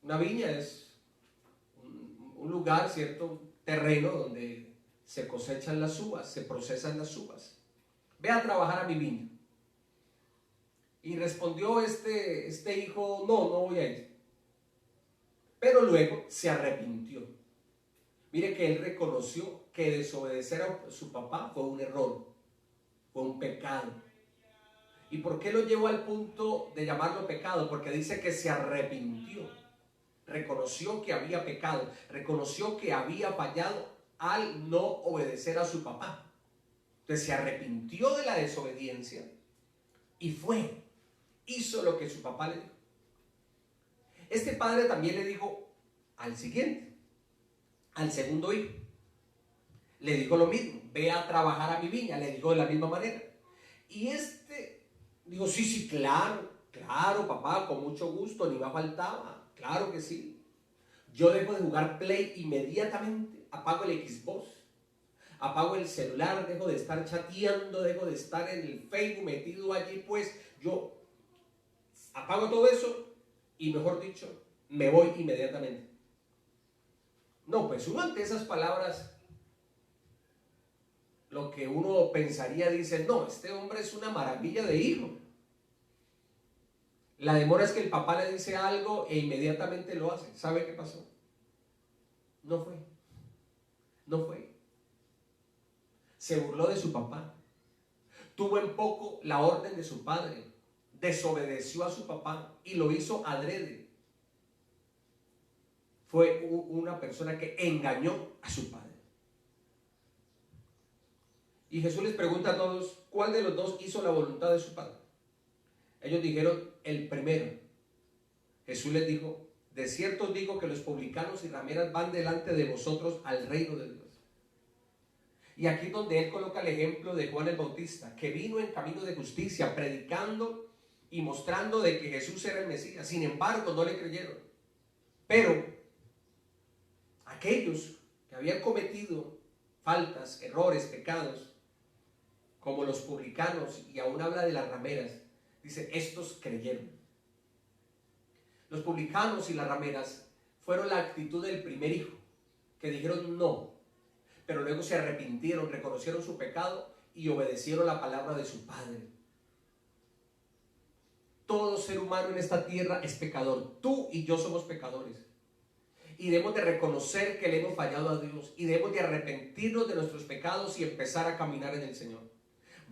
Una viña es un lugar, ¿cierto? Un terreno donde se cosechan las uvas, se procesan las uvas. Ve a trabajar a mi viña. Y respondió este hijo: no voy a ir. Pero luego se arrepintió. Mire que él reconoció que desobedecer a su papá fue un error, fue un pecado. ¿Y por qué lo llevó al punto de llamarlo pecado? Porque dice que se arrepintió. Reconoció que había pecado, reconoció que había fallado al no obedecer a su papá. Entonces se arrepintió de la desobediencia y hizo lo que su papá le dijo. Este padre también le dijo al siguiente, al segundo hijo, le dijo lo mismo: ve a trabajar a mi viña. Le dijo de la misma manera. Y este dijo: sí, claro, papá, con mucho gusto, ni me faltaba, claro que sí. Yo dejo de jugar Play inmediatamente, apago el Xbox, apago el celular, dejo de estar chateando, dejo de estar en el Facebook metido allí, pues yo apago todo eso y, mejor dicho, me voy inmediatamente. No, pues uno ante esas palabras, lo que uno pensaría, dice: no, este hombre es una maravilla de hijo. La demora es que el papá le dice algo e inmediatamente lo hace. ¿Sabe qué pasó? No fue. Se burló de su papá. Tuvo en poco la orden de su padre. Desobedeció a su papá y lo hizo adrede. fue una persona que engañó a su padre. Y Jesús les pregunta a todos, ¿cuál de los dos hizo la voluntad de su padre? Ellos dijeron, el primero. Jesús les dijo, de cierto os digo que los publicanos y rameras van delante de vosotros al reino de Dios. Y aquí es donde él coloca el ejemplo de Juan el Bautista, que vino en camino de justicia, predicando y mostrando de que Jesús era el Mesías. Sin embargo, no le creyeron. Pero aquellos que habían cometido faltas, errores, pecados, como los publicanos, y aún habla de las rameras, dice, estos creyeron. Los publicanos y las rameras fueron la actitud del primer hijo, que dijeron no, pero luego se arrepintieron, reconocieron su pecado y obedecieron la palabra de su padre. Todo ser humano en esta tierra es pecador. Tú y yo somos pecadores. Y debemos de reconocer que le hemos fallado a Dios. Y debemos de arrepentirnos de nuestros pecados y empezar a caminar en el Señor.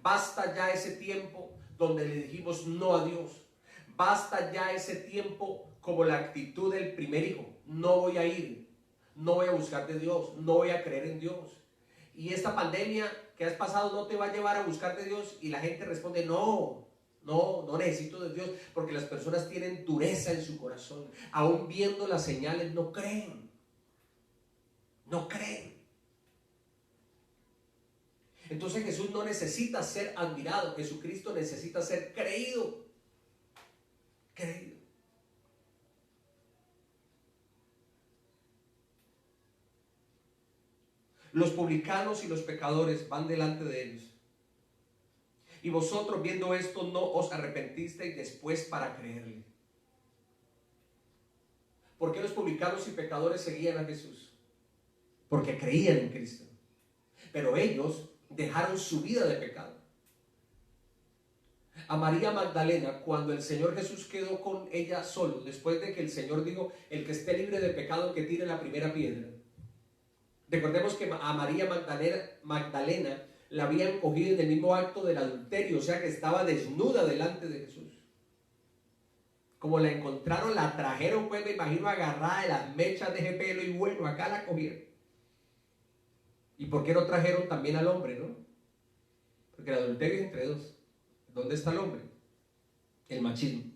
Basta ya ese tiempo donde le dijimos no a Dios. Basta ya ese tiempo como la actitud del primer hijo. No voy a ir, no voy a buscar de Dios, no voy a creer en Dios. Y esta pandemia que has pasado no te va a llevar a buscar de Dios. Y la gente responde no necesito de Dios, porque las personas tienen dureza en su corazón. Aún viendo las señales no creen. No creen. Entonces Jesús no necesita ser admirado. Jesucristo necesita ser creído. Creído. Los publicanos y los pecadores van delante de ellos. Y vosotros viendo esto no os arrepentisteis después para creerle. ¿Por qué los publicanos y pecadores seguían a Jesús? Porque creían en Cristo. Pero ellos dejaron su vida de pecado. A María Magdalena, cuando el Señor Jesús quedó con ella solo, después de que el Señor dijo, el que esté libre de pecado que tire la primera piedra. Recordemos que a María Magdalena la habían cogido en el mismo acto del adulterio, o sea que estaba desnuda delante de Jesús. Como la encontraron, la trajeron, pues me imagino agarrada de las mechas de ese pelo, y bueno, acá la cogieron. ¿Y por qué no trajeron también al hombre, no? Porque el adulterio es entre dos. ¿Dónde está el hombre? El machismo.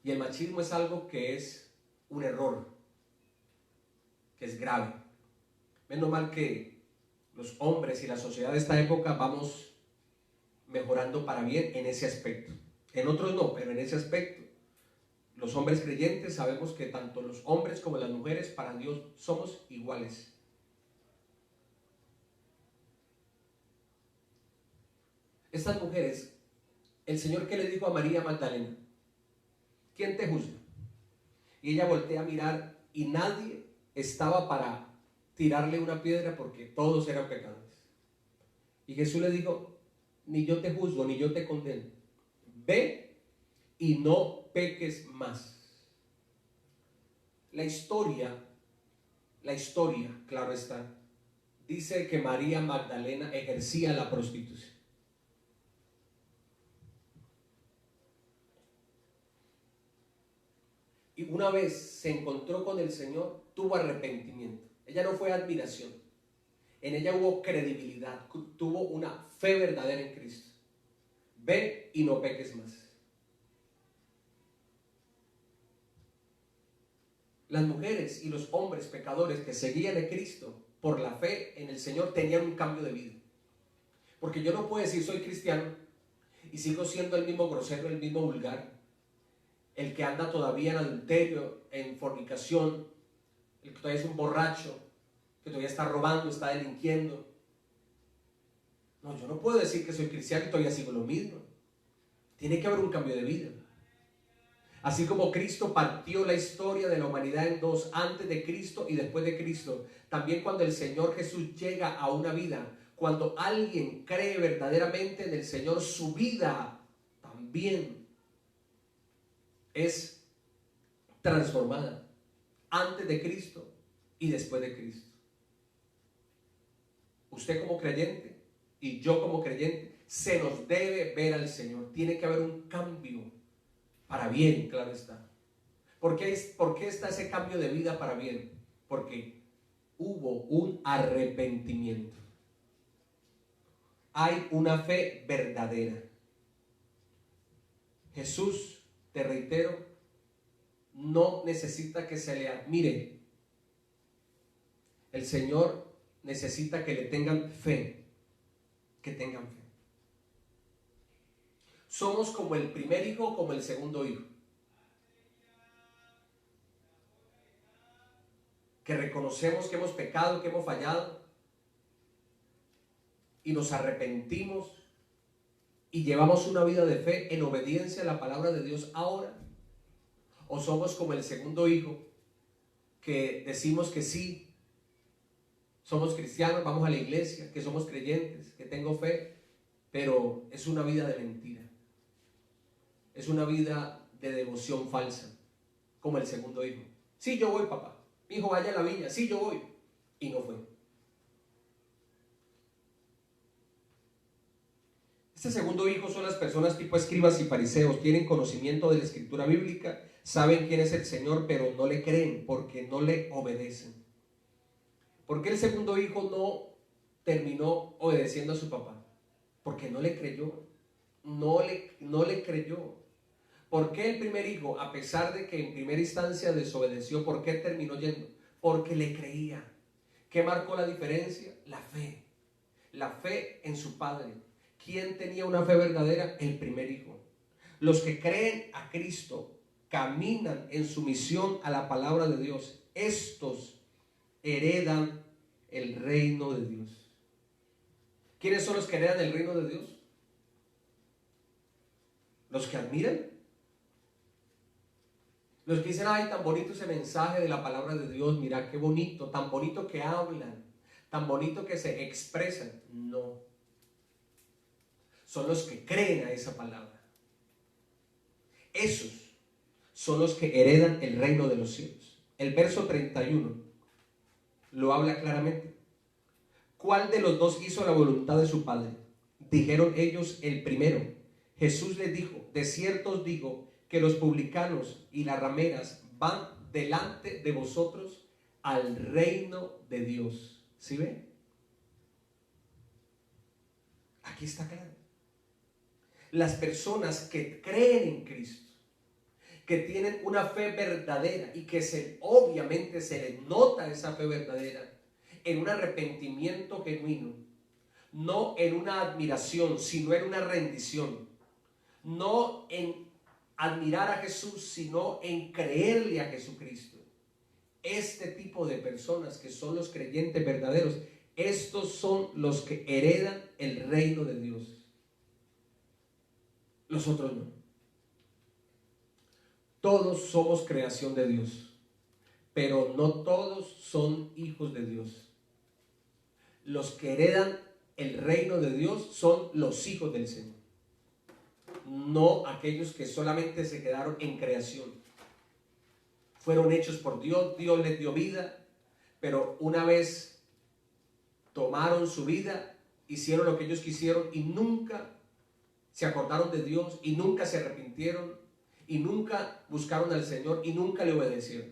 Y el machismo es algo que es un error, que es grave. Menos mal que los hombres y la sociedad de esta época vamos mejorando para bien en ese aspecto. En otros no, pero en ese aspecto, los hombres creyentes sabemos que tanto los hombres como las mujeres para Dios somos iguales. Estas mujeres, el Señor, ¿qué le dijo a María Magdalena? ¿Quién te juzga? Y ella voltea a mirar y nadie estaba para tirarle una piedra porque todos eran pecadores. Y Jesús le dijo, ni yo te juzgo, ni yo te condeno. Ve y no peques más. La historia, claro está, dice que María Magdalena ejercía la prostitución. Y una vez se encontró con el Señor, tuvo arrepentimiento. Ella no fue admiración. En ella hubo credibilidad, tuvo una fe verdadera en Cristo. Ve y no peques más. Las mujeres y los hombres pecadores que seguían a Cristo por la fe en el Señor tenían un cambio de vida. Porque yo no puedo decir soy cristiano y sigo siendo el mismo grosero, el mismo vulgar, el que anda todavía en adulterio, en fornicación, el que todavía es un borracho, que todavía está robando, está delinquiendo. No, yo no puedo decir que soy cristiano y todavía sigo lo mismo. Tiene que haber un cambio de vida. Así como Cristo partió la historia de la humanidad en dos, antes de Cristo y después de Cristo, también cuando el Señor Jesús llega a una vida, cuando alguien cree verdaderamente en el Señor, su vida también es transformada, antes de Cristo y después de Cristo. Usted como creyente y yo como creyente, se nos debe ver al Señor. Tiene que haber un cambio para bien, claro está. ¿Por qué está ese cambio de vida para bien? Porque hubo un arrepentimiento. Hay una fe verdadera. Jesús, te reitero, no necesita que se le admire. El Señor necesita que le tengan fe. Que tengan fe. Somos como el primer hijo, como el segundo hijo. Que reconocemos que hemos pecado, que hemos fallado y nos arrepentimos y llevamos una vida de fe en obediencia a la palabra de Dios ahora. O somos como el segundo hijo, que decimos que sí, somos cristianos, vamos a la iglesia, que somos creyentes, que tengo fe, pero es una vida de mentira. Es una vida de devoción falsa, como el segundo hijo. Sí, yo voy, papá. Mi hijo, vaya a la viña. Sí, yo voy. Y no fue. Este segundo hijo son las personas tipo escribas y fariseos. Tienen conocimiento de la escritura bíblica, saben quién es el Señor, pero no le creen porque no le obedecen. ¿Por qué el segundo hijo no terminó obedeciendo a su papá? Porque no le creyó. No le creyó. ¿Por qué el primer hijo, a pesar de que en primera instancia desobedeció, por qué terminó yendo? Porque le creía. ¿Qué marcó la diferencia? La fe. La fe en su padre. ¿Quién tenía una fe verdadera? El primer hijo. Los que creen a Cristo, caminan en sumisión a la palabra de Dios. Estos heredan el reino de Dios. ¿Quiénes son los que heredan el reino de Dios? Los que admiran. Los que dicen, ay, tan bonito ese mensaje de la palabra de Dios, mira qué bonito, tan bonito que hablan, tan bonito que se expresan. No. Son los que creen a esa palabra. Esos son los que heredan el reino de los cielos. El verso 31 lo habla claramente. ¿Cuál de los dos hizo la voluntad de su padre? Dijeron ellos, el primero. Jesús les dijo, de cierto os digo que los publicanos y las rameras van delante de vosotros al reino de Dios. ¿Sí ven? Aquí está claro. Las personas que creen en Cristo, que tienen una fe verdadera y que obviamente se les nota esa fe verdadera en un arrepentimiento genuino, no en una admiración, sino en una rendición, no en admirar a Jesús, sino en creerle a Jesucristo. Este tipo de personas que son los creyentes verdaderos, estos son los que heredan el reino de Dios. Los otros no. Todos somos creación de Dios, pero no todos son hijos de Dios. Los que heredan el reino de Dios son los hijos del Señor, no aquellos que solamente se quedaron en creación. Fueron hechos por Dios, Dios les dio vida, pero una vez tomaron su vida, hicieron lo que ellos quisieron y nunca se acordaron de Dios y nunca se arrepintieron y nunca buscaron al Señor y nunca le obedecieron.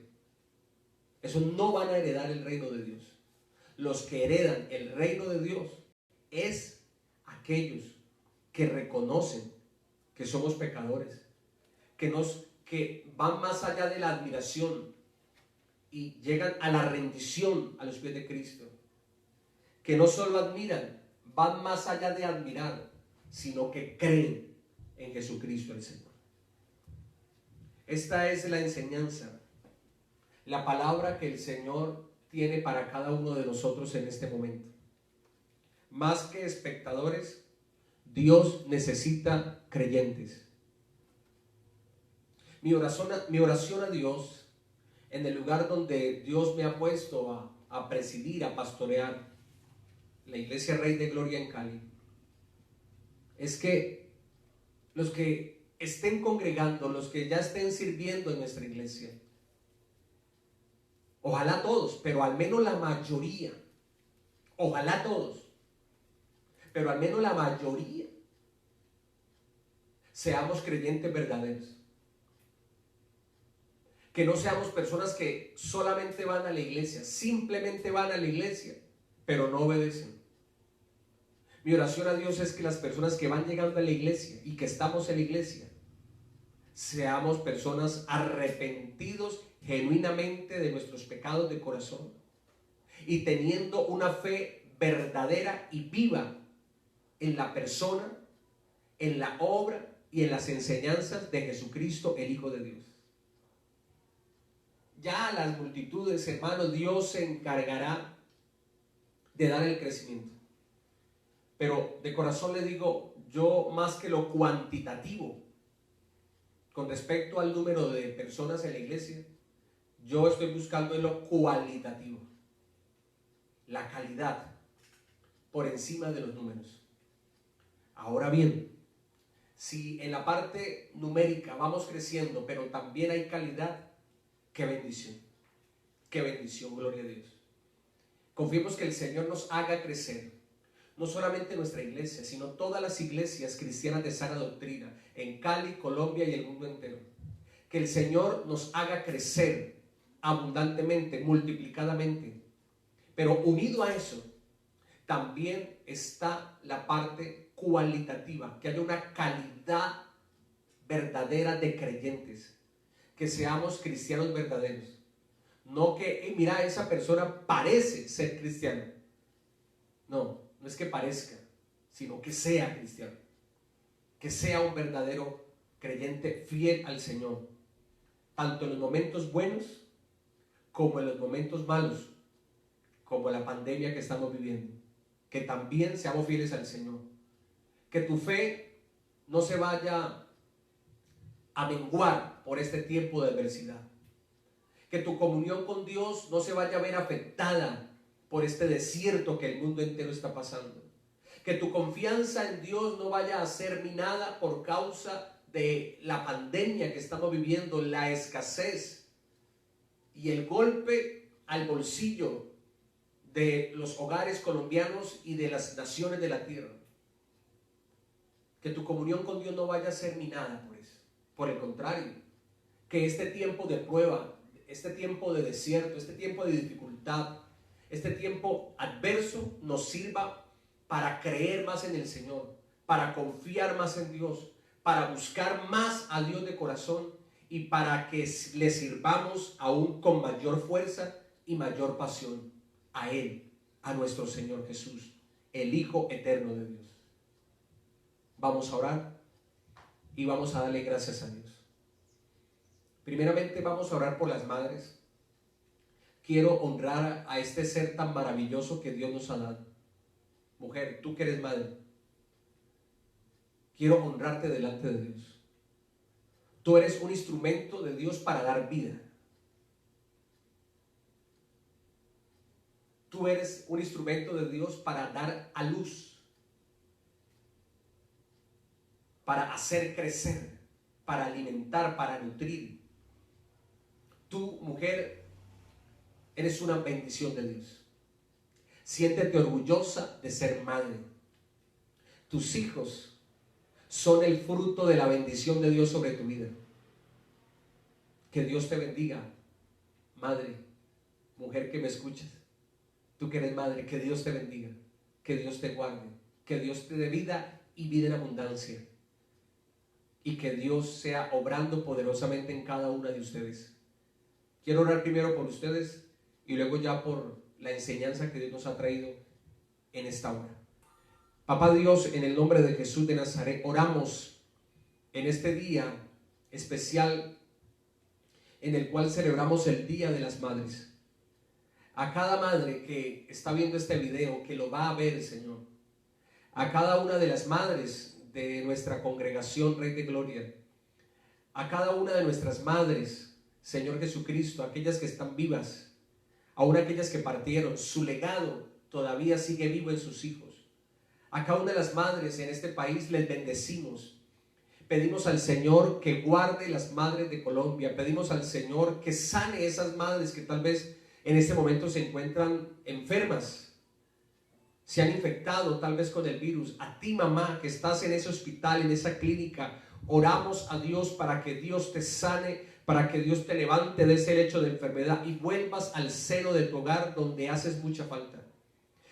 Esos no van a heredar el reino de Dios. Los que heredan el reino de Dios es aquellos que reconocen que somos pecadores, que van más allá de la admiración y llegan a la rendición a los pies de Cristo, que no solo admiran, van más allá de admirar, sino que creen en Jesucristo el Señor. Esta es la enseñanza, la palabra que el Señor tiene para cada uno de nosotros en este momento. Más que espectadores, Dios necesita creyentes. Mi oración a Dios, en el lugar donde Dios me ha puesto a presidir, a pastorear la Iglesia Rey de Gloria en Cali, es que los que estén congregando, los que ya estén sirviendo en nuestra iglesia, ojalá todos, pero al menos la mayoría, ojalá todos, pero al menos la mayoría, seamos creyentes verdaderos. Que no seamos personas que solamente van a la iglesia, simplemente van a la iglesia, pero no obedecen. Mi oración a Dios es que las personas que van llegando a la iglesia y que estamos en la iglesia, seamos personas arrepentidos genuinamente de nuestros pecados de corazón y teniendo una fe verdadera y viva en la persona, en la obra y en las enseñanzas de Jesucristo, el Hijo de Dios. Ya a las multitudes, hermanos, Dios se encargará de dar el crecimiento. Pero de corazón le digo, yo más que lo cuantitativo, con respecto al número de personas en la iglesia, yo estoy buscando en lo cualitativo. La calidad por encima de los números. Ahora bien, si en la parte numérica vamos creciendo, pero también hay calidad, qué bendición, gloria a Dios. Confiemos que el Señor nos haga crecer, no solamente nuestra iglesia, sino todas las iglesias cristianas de sana doctrina, en Cali, Colombia y el mundo entero. Que el Señor nos haga crecer abundantemente, multiplicadamente, pero unido a eso, también está la parte cualitativa, que haya una calidad verdadera de creyentes, que seamos cristianos verdaderos. No que, mira, esa persona parece ser cristiano. No, no es que parezca, sino que sea cristiano. Que sea un verdadero creyente fiel al Señor, tanto en los momentos buenos como en los momentos malos, como la pandemia que estamos viviendo. Que también seamos fieles al Señor. Que tu fe no se vaya a menguar por este tiempo de adversidad. Que tu comunión con Dios no se vaya a ver afectada por este desierto que el mundo entero está pasando. Que tu confianza en Dios no vaya a ser minada por causa de la pandemia que estamos viviendo, la escasez y el golpe al bolsillo de los hogares colombianos y de las naciones de la tierra. Que tu comunión con Dios no vaya a ser minada por eso. Por el contrario, que este tiempo de prueba, este tiempo de desierto, este tiempo de dificultad, este tiempo adverso nos sirva para creer más en el Señor, para confiar más en Dios, para buscar más a Dios de corazón y para que le sirvamos aún con mayor fuerza y mayor pasión a Él, a nuestro Señor Jesús, el Hijo eterno de Dios. Vamos a orar y vamos a darle gracias a Dios. Primeramente vamos a orar por las madres. Quiero honrar a este ser tan maravilloso que Dios nos ha dado. Mujer, tú que eres madre, quiero honrarte delante de Dios. Tú eres un instrumento de Dios para dar vida. Tú eres un instrumento de Dios para dar a luz, para hacer crecer, para alimentar, para nutrir. Tú, mujer, eres una bendición de Dios. Siéntete orgullosa de ser madre. Tus hijos son el fruto de la bendición de Dios sobre tu vida. Que Dios te bendiga, madre, mujer que me escuchas. Tú que eres madre, que Dios te bendiga, que Dios te guarde, que Dios te dé vida y vida en abundancia. Y que Dios sea obrando poderosamente en cada una de ustedes. Quiero orar primero por ustedes y luego ya por la enseñanza que Dios nos ha traído en esta hora. Papá Dios, en el nombre de Jesús de Nazaret, oramos en este día especial en el cual celebramos el Día de las Madres. A cada madre que está viendo este video, que lo va a ver, Señor. A cada una de las madres de nuestra congregación Rey de Gloria. A cada una de nuestras madres, Señor Jesucristo, aquellas que están vivas, aún aquellas que partieron, su legado todavía sigue vivo en sus hijos. A cada una de las madres en este país les bendecimos. Pedimos al Señor que guarde las madres de Colombia. Pedimos al Señor que sane esas madres que tal vez en este momento se encuentran enfermas, se han infectado tal vez con el virus. A ti, mamá, que estás en ese hospital, en esa clínica, oramos a Dios para que Dios te sane, para que Dios te levante de ese lecho de enfermedad y vuelvas al seno de tu hogar donde haces mucha falta.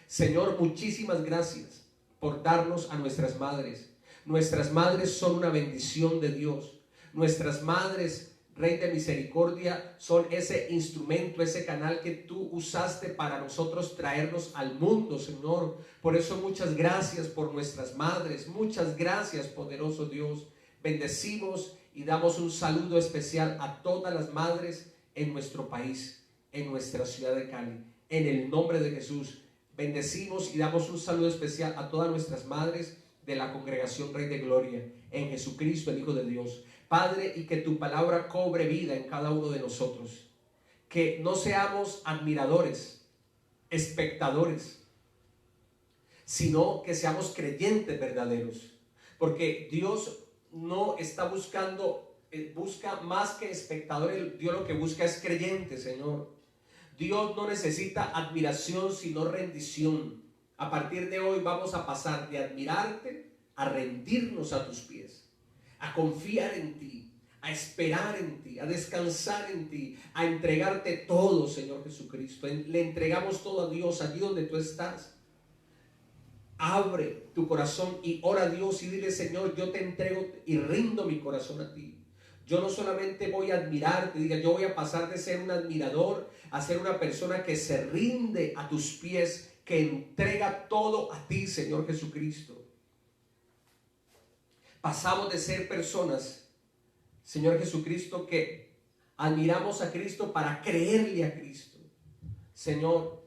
Señor, muchísimas gracias por darnos a nuestras madres. Nuestras madres son una bendición de Dios. Nuestras madres, Rey de misericordia, son ese instrumento, ese canal que tú usaste para nosotros traernos al mundo, Señor. Por eso muchas gracias por nuestras madres. Muchas gracias, poderoso Dios. Bendecimos y damos un saludo especial a todas las madres en nuestro país, en nuestra ciudad de Cali. En el nombre de Jesús, bendecimos y damos un saludo especial a todas nuestras madres de la congregación Rey de Gloria, en Jesucristo, el Hijo de Dios. Padre, y que tu palabra cobre vida en cada uno de nosotros. Que no seamos admiradores, espectadores, sino que seamos creyentes verdaderos. Porque Dios no está buscando, busca más que espectadores. Dios lo que busca es creyentes, Señor. Dios no necesita admiración, sino rendición. A partir de hoy vamos a pasar de admirarte a rendirnos a tus pies, a confiar en ti, a esperar en ti, a descansar en ti, a entregarte todo, Señor Jesucristo. Le entregamos todo a Dios, allí donde tú estás. Abre tu corazón y ora a Dios y dile: Señor, yo te entrego y rindo mi corazón a ti. Yo no solamente voy a admirarte, diga, yo voy a pasar de ser un admirador a ser una persona que se rinde a tus pies, que entrega todo a ti, Señor Jesucristo. Pasamos de ser personas, Señor Jesucristo, que admiramos a Cristo para creerle a Cristo. Señor,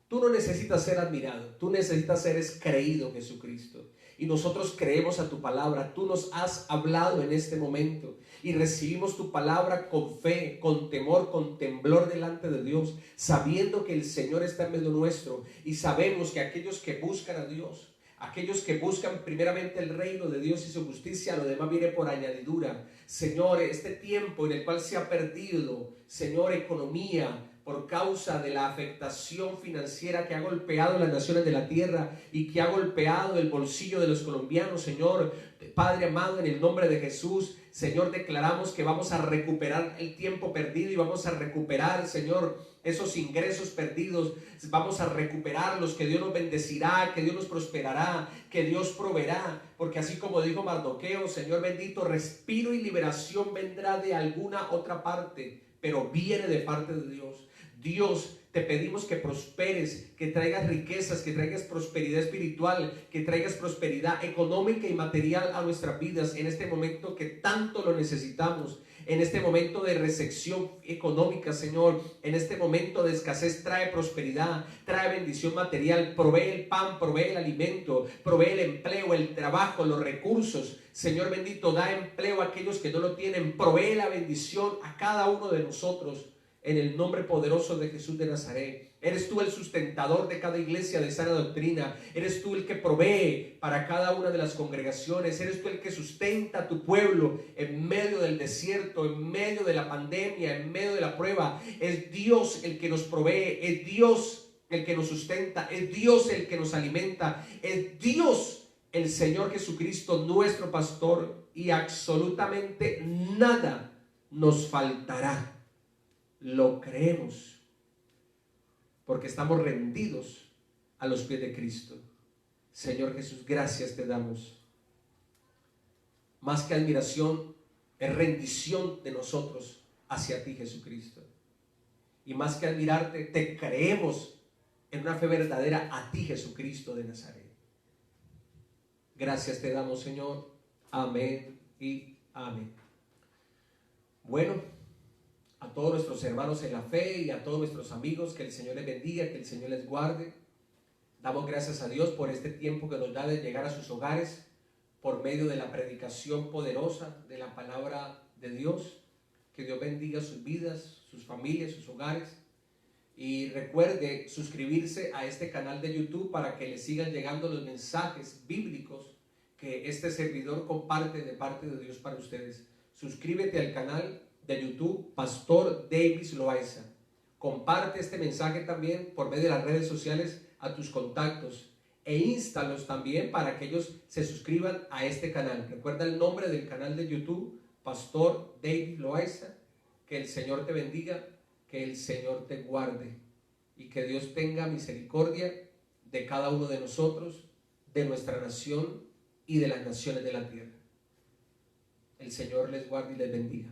tú no necesitas ser admirado, tú necesitas ser creído, Jesucristo. Y nosotros creemos a tu palabra. Tú nos has hablado en este momento y recibimos tu palabra con fe, con temor, con temblor delante de Dios, sabiendo que el Señor está en medio nuestro, y sabemos que aquellos que buscan a Dios, aquellos que buscan primeramente el reino de Dios y su justicia, lo demás viene por añadidura. Señor, este tiempo en el cual se ha perdido, Señor, economía, por causa de la afectación financiera que ha golpeado las naciones de la tierra y que ha golpeado el bolsillo de los colombianos, Señor, Padre amado, en el nombre de Jesús, Señor, declaramos que vamos a recuperar el tiempo perdido y vamos a recuperar, Señor, esos ingresos perdidos. Vamos a recuperarlos, que Dios nos bendecirá, que Dios nos prosperará, que Dios proveerá, porque así como dijo Mardoqueo, Señor bendito, respiro y liberación vendrá de alguna otra parte, pero viene de parte de Dios. Dios, te pedimos que prosperes, que traigas riquezas, que traigas prosperidad espiritual, que traigas prosperidad económica y material a nuestras vidas en este momento que tanto lo necesitamos. En este momento de recesión económica, Señor, en este momento de escasez, trae prosperidad, trae bendición material, provee el pan, provee el alimento, provee el empleo, el trabajo, los recursos. Señor bendito, da empleo a aquellos que no lo tienen, provee la bendición a cada uno de nosotros. En el nombre poderoso de Jesús de Nazaret. Eres tú el sustentador de cada iglesia de sana doctrina. Eres tú el que provee para cada una de las congregaciones. Eres tú el que sustenta a tu pueblo en medio del desierto, en medio de la pandemia, en medio de la prueba. Es Dios el que nos provee. Es Dios el que nos sustenta. Es Dios el que nos alimenta. Es Dios el Señor Jesucristo, nuestro pastor. Y absolutamente nada nos faltará. Lo creemos porque estamos rendidos a los pies de Cristo. Señor Jesús, gracias te damos. Más que admiración, es rendición de nosotros hacia ti, Jesucristo. Y más que admirarte, te creemos en una fe verdadera a ti, Jesucristo de Nazaret. Gracias te damos, Señor. Amén y amén. Bueno, a todos nuestros hermanos en la fe y a todos nuestros amigos, que el Señor les bendiga, que el Señor les guarde. Damos gracias a Dios por este tiempo que nos da de llegar a sus hogares por medio de la predicación poderosa de la palabra de Dios. Que Dios bendiga sus vidas, sus familias, sus hogares. Y recuerde suscribirse a este canal de YouTube para que le sigan llegando los mensajes bíblicos que este servidor comparte de parte de Dios para ustedes. Suscríbete al canal de YouTube, Pastor Davis Loaiza. Comparte este mensaje también por medio de las redes sociales a tus contactos e instalos también para que ellos se suscriban a este canal. Recuerda el nombre del canal de YouTube, Pastor Davis Loaiza, Que el Señor te bendiga, que el Señor te guarde y que Dios tenga misericordia de cada uno de nosotros, de nuestra nación y de las naciones de la tierra. El Señor les guarde y les bendiga.